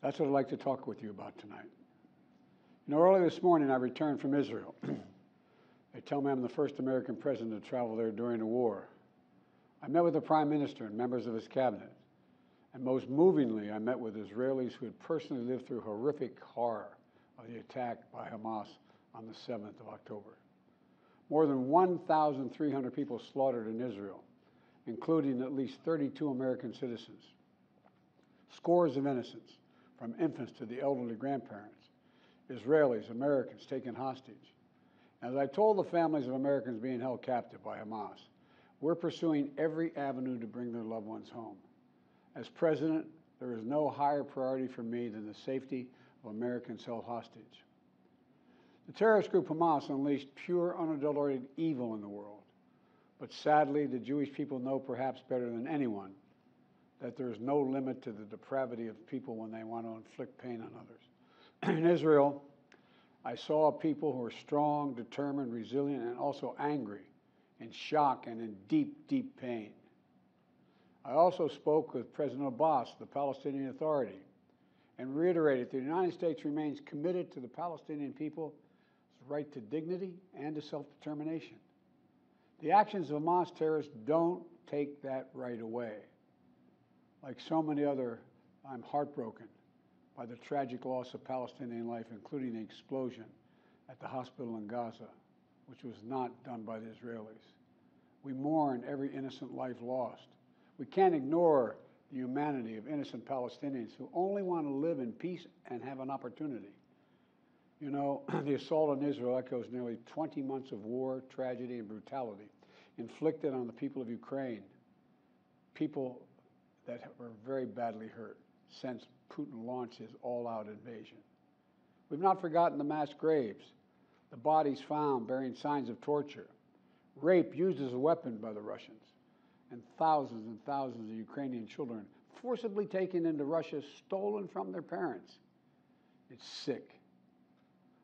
That's what I'd like to talk with you about tonight. You know, early this morning I returned from Israel. They tell me I'm the first American president to travel there during the war. I met with the Prime Minister and members of his cabinet. And most movingly, I met with Israelis who had personally lived through horrific horror of the attack by Hamas on the 7th of October. More than 1,300 people slaughtered in Israel, including at least 32 American citizens. Scores of innocents, from infants to the elderly grandparents. Israelis, Americans taken hostage. As I told the families of Americans being held captive by Hamas, we're pursuing every avenue to bring their loved ones home. As president, there is no higher priority for me than the safety of Americans held hostage. The terrorist group Hamas unleashed pure, unadulterated evil in the world. But sadly, the Jewish people know perhaps better than anyone that there is no limit to the depravity of people when they want to inflict pain on others. In Israel, I saw people who are strong, determined, resilient, and also angry, in shock and in deep, deep pain. I also spoke with President Abbas, the Palestinian Authority, and reiterated that the United States remains committed to the Palestinian people's right to dignity and to self-determination. The actions of Hamas terrorists don't take that right away. Like so many other, I'm heartbroken by the tragic loss of Palestinian life, including the explosion at the hospital in Gaza, which was not done by the Israelis. We mourn every innocent life lost. We can't ignore the humanity of innocent Palestinians who only want to live in peace and have an opportunity. You know, the assault on Israel echoes nearly 20 months of war, tragedy, and brutality inflicted on the people of Ukraine, people that were very badly hurt since Putin launched his all-out invasion. We've not forgotten the mass graves, the bodies found bearing signs of torture, rape used as a weapon by the Russians, and thousands of Ukrainian children forcibly taken into Russia, stolen from their parents. It's sick.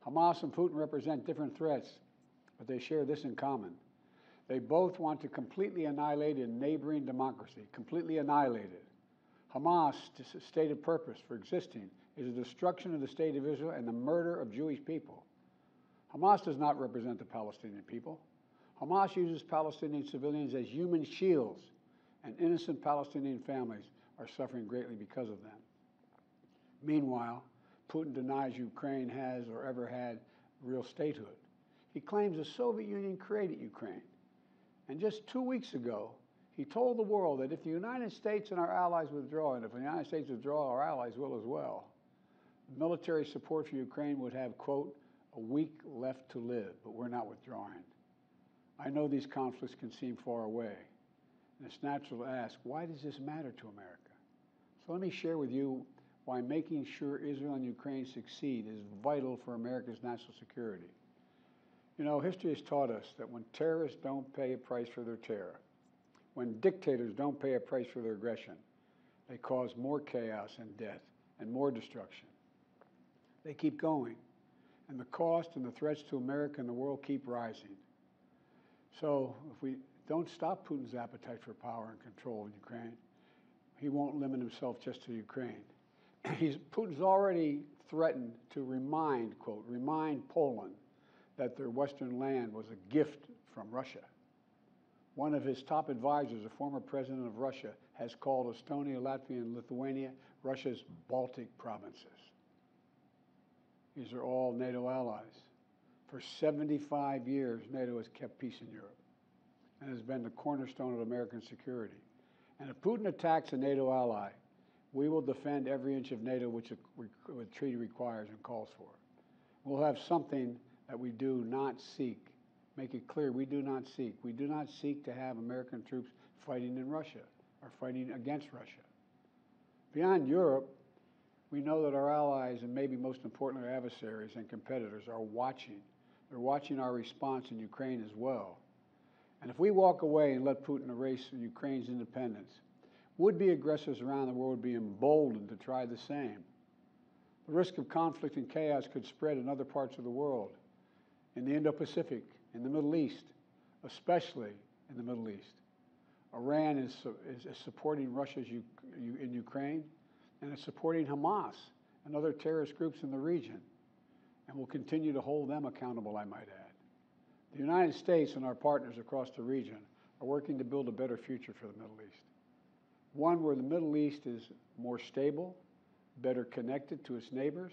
Hamas and Putin represent different threats, but they share this in common. They both want to completely annihilate a neighboring democracy, completely annihilate it. Hamas' stated purpose for existing is the destruction of the state of Israel and the murder of Jewish people. Hamas does not represent the Palestinian people. Hamas uses Palestinian civilians as human shields, and innocent Palestinian families are suffering greatly because of them. Meanwhile, Putin denies Ukraine has or ever had real statehood. He claims the Soviet Union created Ukraine. And just 2 weeks ago, he told the world that if the United States and our allies withdraw, and if the United States withdraw, our allies will as well, military support for Ukraine would have, quote, a week left to live, but we're not withdrawing. I know these conflicts can seem far away, and it's natural to ask, why does this matter to America? So let me share with you why making sure Israel and Ukraine succeed is vital for America's national security. You know, history has taught us that when terrorists don't pay a price for their terror, when dictators don't pay a price for their aggression, they cause more chaos and death and more destruction. They keep going, and the cost and the threats to America and the world keep rising. So if we don't stop Putin's appetite for power and control in Ukraine, he won't limit himself just to Ukraine. Putin's already threatened to remind, quote, remind Poland that their western land was a gift from Russia. One of his top advisors, a former president of Russia, has called Estonia, Latvia, and Lithuania Russia's Baltic provinces. These are all NATO allies. For 75 years, NATO has kept peace in Europe and has been the cornerstone of American security. And if Putin attacks a NATO ally, we will defend every inch of NATO which the treaty requires and calls for. We'll have something that we do not seek. Make it clear, we do not seek. We do not seek to have American troops fighting in Russia or fighting against Russia. Beyond Europe, we know that our allies, and maybe most importantly our adversaries and competitors, are watching. They're watching our response in Ukraine as well. And if we walk away and let Putin erase Ukraine's independence, would-be aggressors around the world would be emboldened to try the same. The risk of conflict and chaos could spread in other parts of the world, in the Indo-Pacific, in the Middle East, especially in the Middle East. Iran is supporting Russia in Ukraine, and it's supporting Hamas and other terrorist groups in the region, and will continue to hold them accountable, I might add. The United States and our partners across the region are working to build a better future for the Middle East. One where the Middle East is more stable, better connected to its neighbors,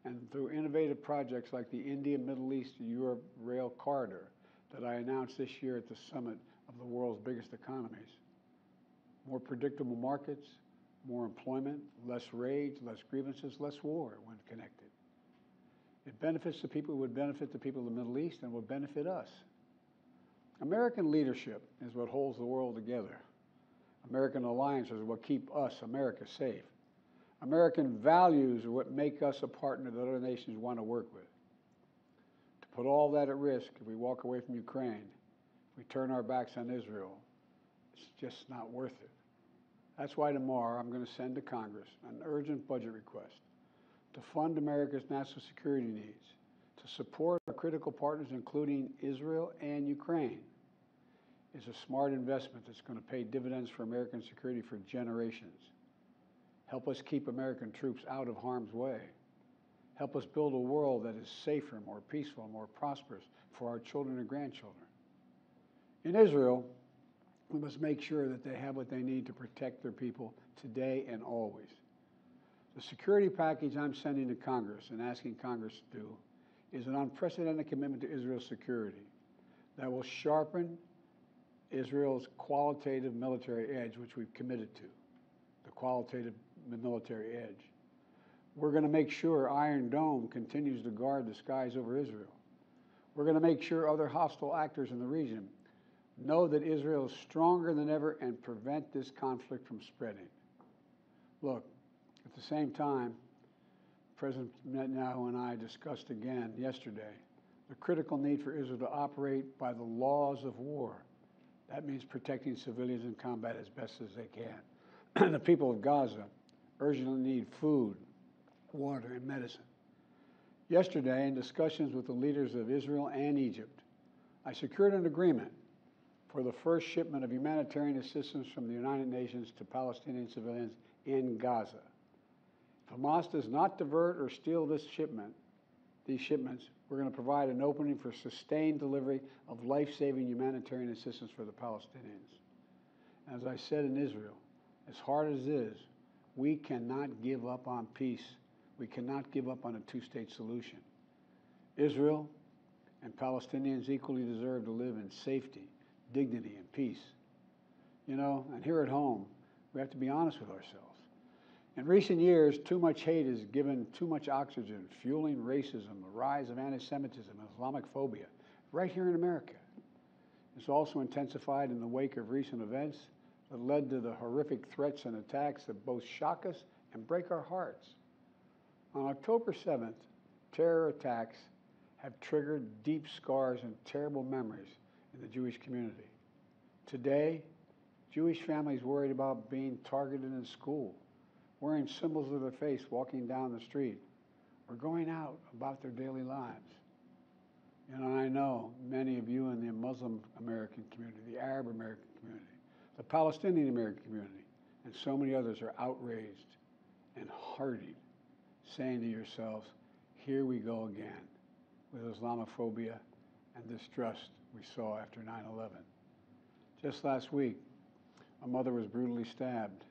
and through innovative projects like the India-Middle East-Europe Rail Corridor that I announced this year at the summit of the world's biggest economies. More predictable markets, more employment, less rage, less grievances, less war when connected. It benefits the people, it would benefit the people of the Middle East and would benefit us. American leadership is what holds the world together. American alliances are what keep us, America, safe. American values are what make us a partner that other nations want to work with. To put all that at risk, if we walk away from Ukraine, if we turn our backs on Israel, it's just not worth it. That's why tomorrow I'm going to send to Congress an urgent budget request to fund America's national security needs, to support our critical partners, including Israel and Ukraine. It's a smart investment that's going to pay dividends for American security for generations. Help us keep American troops out of harm's way. Help us build a world that is safer, more peaceful, more prosperous for our children and grandchildren. In Israel, we must make sure that they have what they need to protect their people today and always. The security package I'm sending to Congress and asking Congress to do is an unprecedented commitment to Israel's security that will sharpen Israel's qualitative military edge, which we've committed to, the qualitative military edge. We're going to make sure Iron Dome continues to guard the skies over Israel. We're going to make sure other hostile actors in the region know that Israel is stronger than ever and prevent this conflict from spreading. Look, at the same time, President Netanyahu and I discussed again yesterday the critical need for Israel to operate by the laws of war. That means protecting civilians in combat as best as they can. The people of Gaza urgently need food, water, and medicine. Yesterday, in discussions with the leaders of Israel and Egypt, I secured an agreement for the first shipment of humanitarian assistance from the United Nations to Palestinian civilians in Gaza. If Hamas does not divert or steal these shipments, we're going to provide an opening for sustained delivery of life-saving humanitarian assistance for the Palestinians. As I said in Israel, as hard as it is, we cannot give up on peace. We cannot give up on a two-state solution. Israel and Palestinians equally deserve to live in safety, dignity, and peace. You know, and here at home, we have to be honest with ourselves. In recent years, too much hate has given too much oxygen, fueling racism, the rise of anti-Semitism, and Islamic phobia, right here in America. It's also intensified in the wake of recent events that led to the horrific threats and attacks that both shock us and break our hearts. On October 7th, terror attacks have triggered deep scars and terrible memories in the Jewish community. Today, Jewish families worried about being targeted in school, wearing symbols of their faith walking down the street, or going out about their daily lives. And I know many of you in the Muslim American community, the Arab American community, the Palestinian American community, and so many others are outraged and heartened, saying to yourselves, here we go again with Islamophobia and distrust we saw after 9/11. Just last week, a mother was brutally stabbed.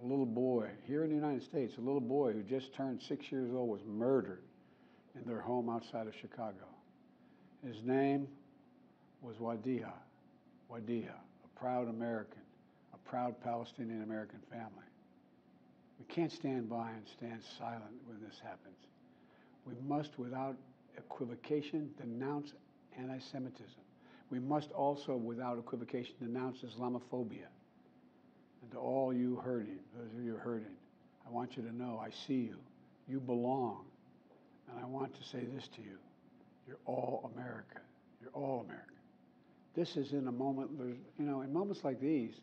A little boy, here in the United States, a little boy who just turned 6 years old was murdered in their home outside of Chicago. His name was Wadiha, a proud American, a proud Palestinian American family. We can't stand by and stand silent when this happens. We must, without equivocation, denounce anti-Semitism. We must also, without equivocation, denounce Islamophobia. And to all you hurting, those of you hurting, I want you to know I see you. You belong. And I want to say this to you. You're all America. You're all America. This is in a moment, in moments like these,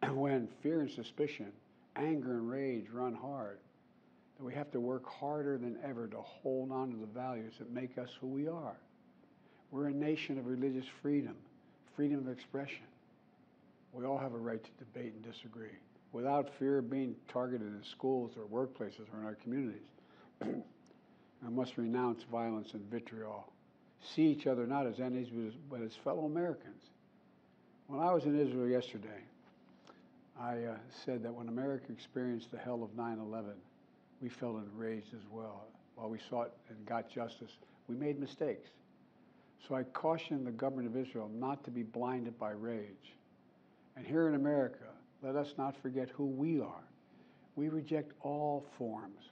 when fear and suspicion, anger and rage run hard, that we have to work harder than ever to hold on to the values that make us who we are. We're a nation of religious freedom, freedom of expression. We all have a right to debate and disagree without fear of being targeted in schools or workplaces or in our communities. We must renounce violence and vitriol. See each other not as enemies, but as fellow Americans. When I was in Israel yesterday, I said that when America experienced the hell of 9/11, we felt enraged as well. While we sought and got justice, we made mistakes. So I cautioned the government of Israel not to be blinded by rage. And here in America, let us not forget who we are. We reject all forms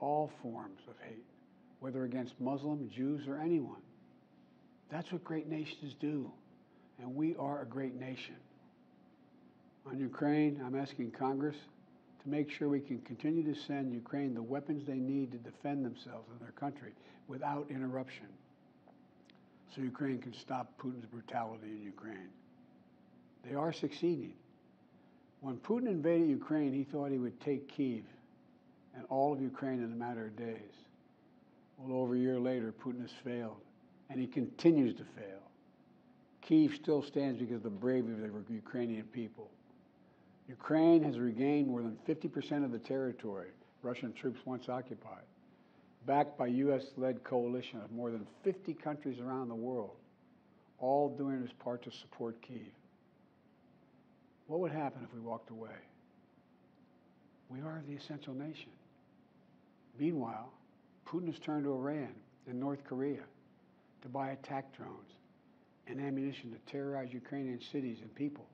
of hate, whether against Muslim, Jews, or anyone. That's what great nations do, and we are a great nation. On Ukraine, I'm asking Congress to make sure we can continue to send Ukraine the weapons they need to defend themselves and their country without interruption, so Ukraine can stop Putin's brutality in Ukraine. They are succeeding. When Putin invaded Ukraine, he thought he would take Kyiv and all of Ukraine in a matter of days. Well, over a year later, Putin has failed, and he continues to fail. Kyiv still stands because of the bravery of the Ukrainian people. Ukraine has regained more than 50% of the territory Russian troops once occupied, backed by U.S.-led coalition of more than 50 countries around the world, all doing its part to support Kyiv. What would happen if we walked away? We are the essential nation. Meanwhile, Putin has turned to Iran and North Korea to buy attack drones and ammunition to terrorize Ukrainian cities and people.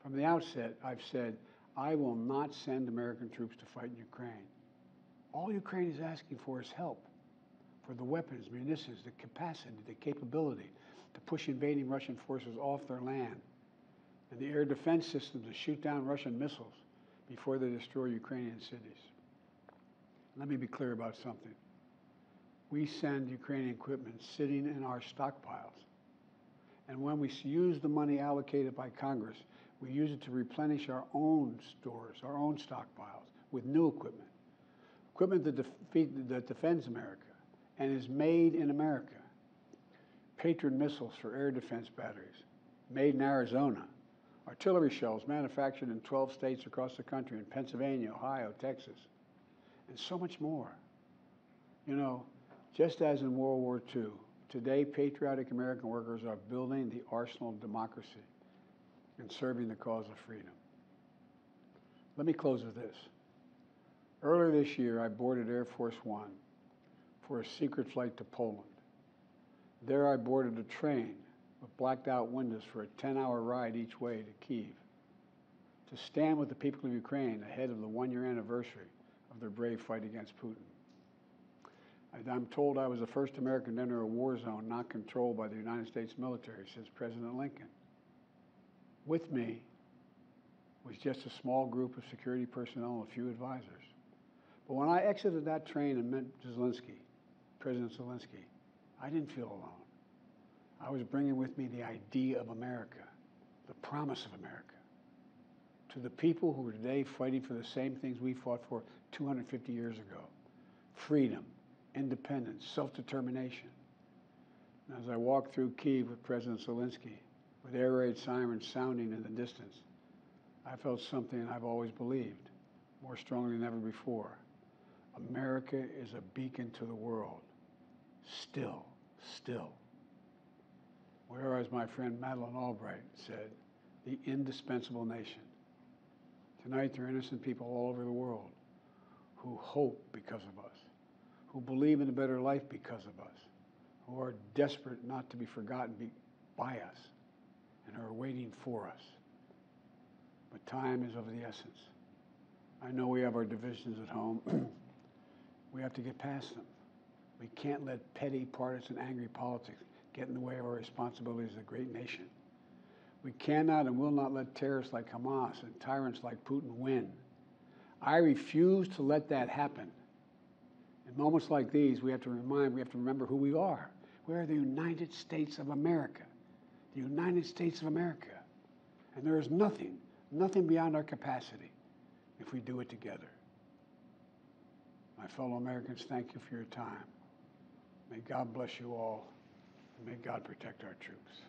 From the outset, I've said, I will not send American troops to fight in Ukraine. All Ukraine is asking for is help for the weapons, munitions, the capacity, the capability to push invading Russian forces off their land, and the air defense systems to shoot down Russian missiles before they destroy Ukrainian cities. Let me be clear about something. We send Ukrainian equipment sitting in our stockpiles. And when we use the money allocated by Congress, we use it to replenish our own stores, our own stockpiles, with new equipment. Equipment that defends America and is made in America. Patriot missiles for air defense batteries, made in Arizona. Artillery shells manufactured in 12 states across the country, in Pennsylvania, Ohio, Texas, and so much more. You know, just as in World War II, today patriotic American workers are building the arsenal of democracy and serving the cause of freedom. Let me close with this. Earlier this year, I boarded Air Force One for a secret flight to Poland. There I boarded a train with blacked out windows for a 10-hour ride each way to Kyiv, to stand with the people of Ukraine ahead of the one-year anniversary of their brave fight against Putin. I'm told I was the first American to enter a war zone not controlled by the United States military since President Lincoln. With me was just a small group of security personnel and a few advisors. But when I exited that train and met President Zelensky, I didn't feel alone. I was bringing with me the idea of America, the promise of America, to the people who are today fighting for the same things we fought for 250 years ago: freedom, independence, self-determination. And as I walked through Kyiv with President Zelensky, with air raid sirens sounding in the distance, I felt something I've always believed, more strongly than ever before. America is a beacon to the world. Still. Or as my friend Madeleine Albright said, the indispensable nation. Tonight there are innocent people all over the world who hope because of us, who believe in a better life because of us, who are desperate not to be forgotten by us, and are waiting for us. But time is of the essence. I know we have our divisions at home. We have to get past them. We can't let petty, partisan, angry politics get in the way of our responsibilities as a great nation. We cannot and will not let terrorists like Hamas and tyrants like Putin win. I refuse to let that happen. In moments like these, we have to remember who we are. We are the United States of America. The United States of America. And there is nothing beyond our capacity if we do it together. My fellow Americans, thank you for your time. May God bless you all, and may God protect our troops.